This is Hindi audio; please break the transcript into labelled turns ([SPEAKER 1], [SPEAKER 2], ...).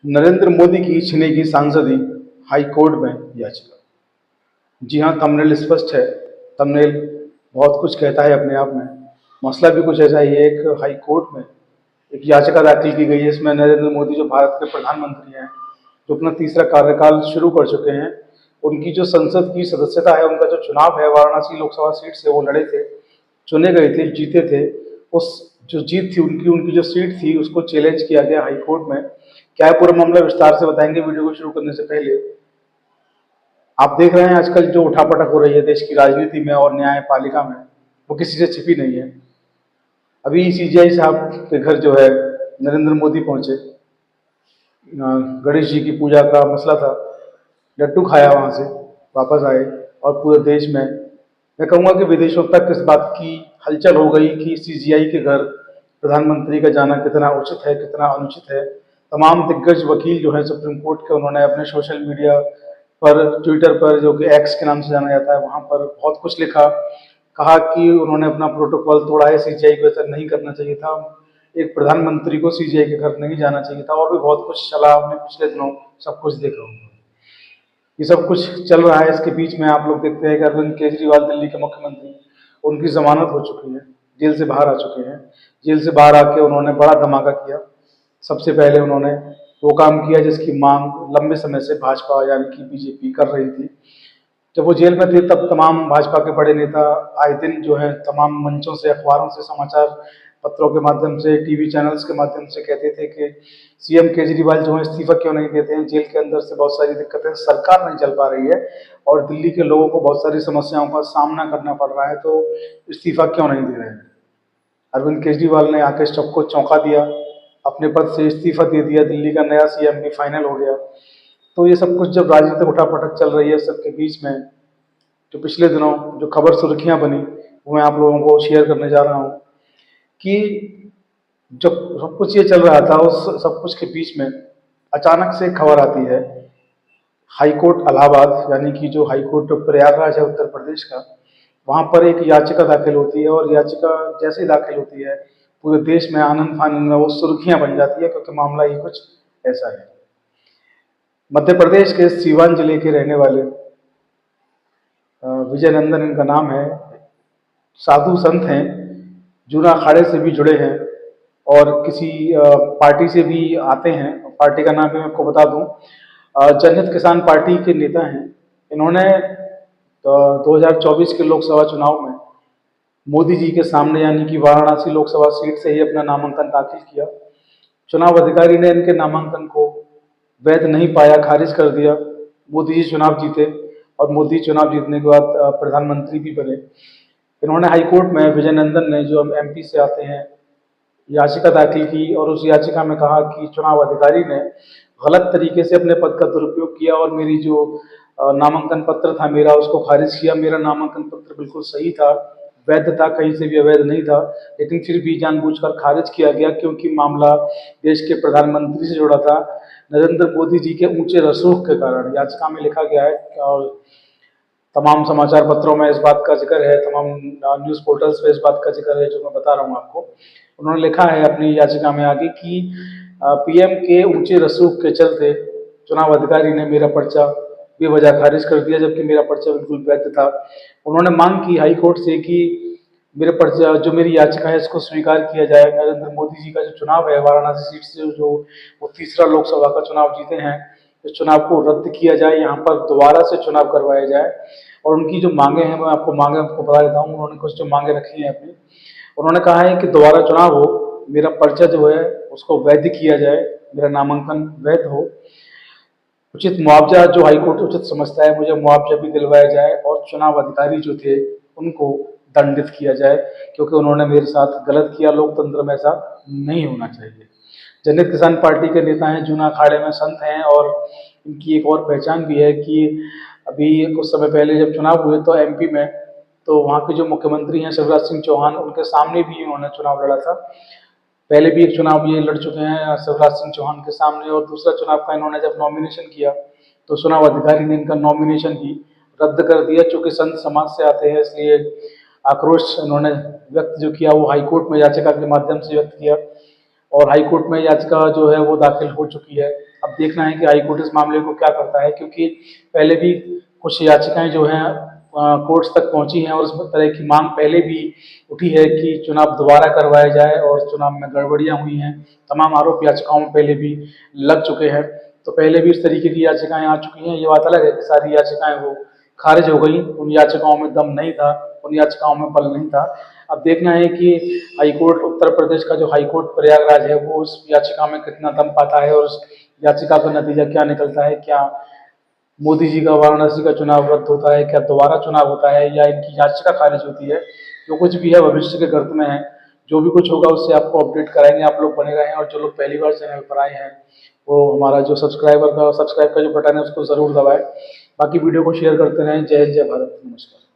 [SPEAKER 1] नरेंद्र मोदी की छिनेगी सांसदी, हाई कोर्ट में याचिका। जी हाँ, थंबनेल स्पष्ट है। थंबनेल बहुत कुछ कहता है अपने आप में। मसला भी कुछ ऐसा ही है। एक हाई कोर्ट में एक याचिका दाखिल की गई है। इसमें नरेंद्र मोदी जो भारत के प्रधानमंत्री हैं, जो अपना तीसरा कार्यकाल शुरू कर चुके हैं, उनकी जो संसद की सदस्यता है, उनका जो चुनाव है वाराणसी लोकसभा सीट से वो लड़े थे, चुने गए थे, जीते थे। उस जो जीत थी उनकी उनकी जो सीट थी उसको चैलेंज किया गया हाई कोर्ट में। क्या है पूरा मामला, विस्तार से बताएंगे वीडियो को शुरू करने से पहले। आप देख रहे हैं आजकल जो उठापटक हो रही है देश की राजनीति में और न्यायपालिका में, वो किसी से छिपी नहीं है। अभी सीजीआई साहब के घर जो है नरेंद्र मोदी पहुंचे, गणेश जी की पूजा का मसला था, लड्डू खाया, वहां से वापस आए और पूरे देश में, मैं कहूँगा कि विदेशों तक इस बात की हलचल हो गई कि सीजीआई के घर प्रधानमंत्री का जाना कितना उचित है, कितना अनुचित है। तमाम दिग्गज वकील जो है सुप्रीम कोर्ट के, उन्होंने अपने सोशल मीडिया पर, ट्विटर पर, जो कि एक्स के नाम से जाना जाता है, वहाँ पर बहुत कुछ लिखा। कहा कि उन्होंने अपना प्रोटोकॉल तोड़ा है, सीजीआई को ऐसा नहीं करना चाहिए था, एक प्रधानमंत्री को सीजीआई के घर नहीं जाना चाहिए था, और भी बहुत कुछ चला। आपने पिछले दिनों सब कुछ देखा होगा। ये सब कुछ चल रहा है। इसके बीच में आप लोग देखते हैं कि अरविंद केजरीवाल, दिल्ली के मुख्यमंत्री, उनकी जमानत हो चुकी है, जेल से बाहर आ चुके हैं। जेल से बाहर आके उन्होंने बड़ा धमाका किया। सबसे पहले उन्होंने वो काम किया जिसकी मांग लंबे समय से भाजपा यानी कि बीजेपी कर रही थी। जब वो जेल में थे तब तमाम भाजपा के बड़े नेता आए दिन जो है तमाम मंचों से, अखबारों से, समाचार पत्रों के माध्यम से, टीवी चैनल्स के माध्यम से कहते थे कि सीएम केजरीवाल जो है इस्तीफा क्यों नहीं देते हैं, जेल के अंदर से बहुत सारी दिक्कतें, सरकार नहीं चल पा रही है और दिल्ली के लोगों को बहुत सारी समस्याओं का सामना करना पड़ रहा है, तो इस्तीफा क्यों नहीं दे रहे हैं। अरविंद केजरीवाल ने आके सबको चौंका दिया, अपने पद से इस्तीफा दे दिया, दिल्ली का नया सीएम भी फाइनल हो गया। तो ये सब कुछ जब राजनीतिक उठापटक चल रही है सबके बीच में, जो पिछले दिनों जो खबर सुर्खियां बनी, वो मैं आप लोगों को शेयर करने जा रहा हूँ कि जब सब कुछ ये चल रहा था, उस सब कुछ के बीच में अचानक से खबर आती है हाईकोर्ट इलाहाबाद, यानी कि जो हाईकोर्ट प्रयागराज है उत्तर प्रदेश का, वहाँ पर एक याचिका दाखिल होती है। और याचिका जैसे ही दाखिल होती है पूरे देश में आनंद फानंद में वो सुर्खियां बन जाती है, क्योंकि मामला ये कुछ ऐसा है। मध्य प्रदेश के सीवान जिले के रहने वाले विजय नंदन इनका नाम है, साधु संत हैं, जूना अखाड़े से भी जुड़े हैं और किसी पार्टी से भी आते हैं। पार्टी का नाम भी मैं आपको बता दूं, जनहित किसान पार्टी के नेता हैं। इन्होंने 2024 के लोकसभा चुनाव में मोदी जी के सामने यानी कि वाराणसी लोकसभा सीट से ही अपना नामांकन दाखिल किया। चुनाव अधिकारी ने इनके नामांकन को वैध नहीं पाया, खारिज कर दिया। मोदी जी चुनाव जीते और मोदी चुनाव जीतने के बाद प्रधानमंत्री भी बने। इन्होंने हाईकोर्ट में, विजय नंदन ने जो एमपी से आते हैं, याचिका दाखिल की और उस याचिका में कहा कि चुनाव अधिकारी ने गलत तरीके से अपने पद का दुरुपयोग किया और मेरी जो नामांकन पत्र था मेरा, उसको खारिज किया। मेरा नामांकन पत्र बिल्कुल सही था, वैध था, कहीं से भी अवैध नहीं था, लेकिन फिर भी जानबूझकर खारिज किया गया क्योंकि मामला देश के प्रधानमंत्री से जुड़ा था, नरेंद्र मोदी जी के ऊंचे रसूख के कारण। याचिका में लिखा गया है और तमाम समाचार पत्रों में इस बात का जिक्र है, तमाम न्यूज़ पोर्टल्स पे इस बात का जिक्र है जो मैं बता रहा हूँ आपको। उन्होंने लिखा है अपनी याचिका में आगे कि पीएम के ऊंचे रसूख के चलते चुनाव अधिकारी ने मेरा पर्चा बेवजह खारिज कर दिया, जबकि मेरा पर्चा बिल्कुल वैध था। उन्होंने मांग की हाई कोर्ट से कि मेरे पर्चा, जो मेरी याचिका है, इसको स्वीकार किया जाए। नरेंद्र मोदी जी का जो चुनाव है वाराणसी सीट से, जो वो तीसरा लोकसभा का चुनाव जीते हैं, इस चुनाव को रद्द किया जाए, यहाँ पर दोबारा से चुनाव करवाया जाए। और उनकी जो मांगे हैं, मैं आपको मांगे आपको बता देता हूँ। उन्होंने कुछ जो मांगे रखी हैं अपनी, उन्होंने कहा है कि दोबारा चुनाव हो, मेरा पर्चा जो है उसको वैध किया जाए, मेरा नामांकन वैध हो, उचित मुआवजा जो हाईकोर्ट उचित समझता है मुझे मुआवजा भी दिलवाया जाए, और चुनाव अधिकारी जो थे उनको दंडित किया जाए, क्योंकि उन्होंने मेरे साथ गलत किया। लोकतंत्र में ऐसा नहीं होना चाहिए। जनहित किसान पार्टी के नेता हैं, जूना अखाड़े में संत हैं, और इनकी एक और पहचान भी है कि अभी कुछ समय पहले जब चुनाव हुए तो एमपी में, तो वहाँ के जो मुख्यमंत्री हैं शिवराज सिंह चौहान, उनके सामने भी इन्होंने चुनाव लड़ा था। पहले भी एक चुनाव ये लड़ चुके हैं शिवराज सिंह चौहान के सामने, और दूसरा चुनाव का इन्होंने जब नॉमिनेशन किया तो चुनाव अधिकारी ने इनका नॉमिनेशन ही रद्द कर दिया। चूंकि संत समाज से आते हैं इसलिए आक्रोश इन्होंने व्यक्त जो किया वो हाईकोर्ट में याचिका के माध्यम से व्यक्त किया, और हाईकोर्ट में याचिका जो है वो दाखिल हो चुकी है। अब देखना है कि हाईकोर्ट इस मामले को क्या करता है, क्योंकि पहले भी कुछ याचिकाएं जो हैं कोर्ट्स तक पहुंची हैं और इस तरह की मांग पहले भी उठी है कि चुनाव दोबारा करवाया जाए और चुनाव में गड़बड़ियां हुई हैं। तमाम आरोप याचिकाओं में पहले भी लग चुके हैं, तो पहले भी इस तरीके की याचिकाएं आ चुकी हैं। ये बात अलग है कि सारी याचिकाएं वो खारिज हो गई, उन याचिकाओं में दम नहीं था, उन याचिकाओं में बल नहीं था। अब देखना है कि हाईकोर्ट, उत्तर प्रदेश का जो हाईकोर्ट प्रयागराज है, वो उस याचिका में कितना दम पाता है और उस याचिका का नतीजा क्या निकलता है। क्या मोदी जी का वाराणसी का चुनाव रद्द होता है, क्या दोबारा चुनाव होता है, या इनकी याचिका खारिज होती है। जो कुछ भी है भविष्य के गर्त में है। जो भी कुछ होगा उससे आपको अपडेट कराएंगे। आप लोग बने रहें, और जो लोग पहली बार चैनल पर आए हैं वो हमारा जो सब्सक्राइब का जो बटन है उसको ज़रूर दबाएं। बाकी वीडियो को शेयर करते रहें। जय हिंद, जय भारत, नमस्कार।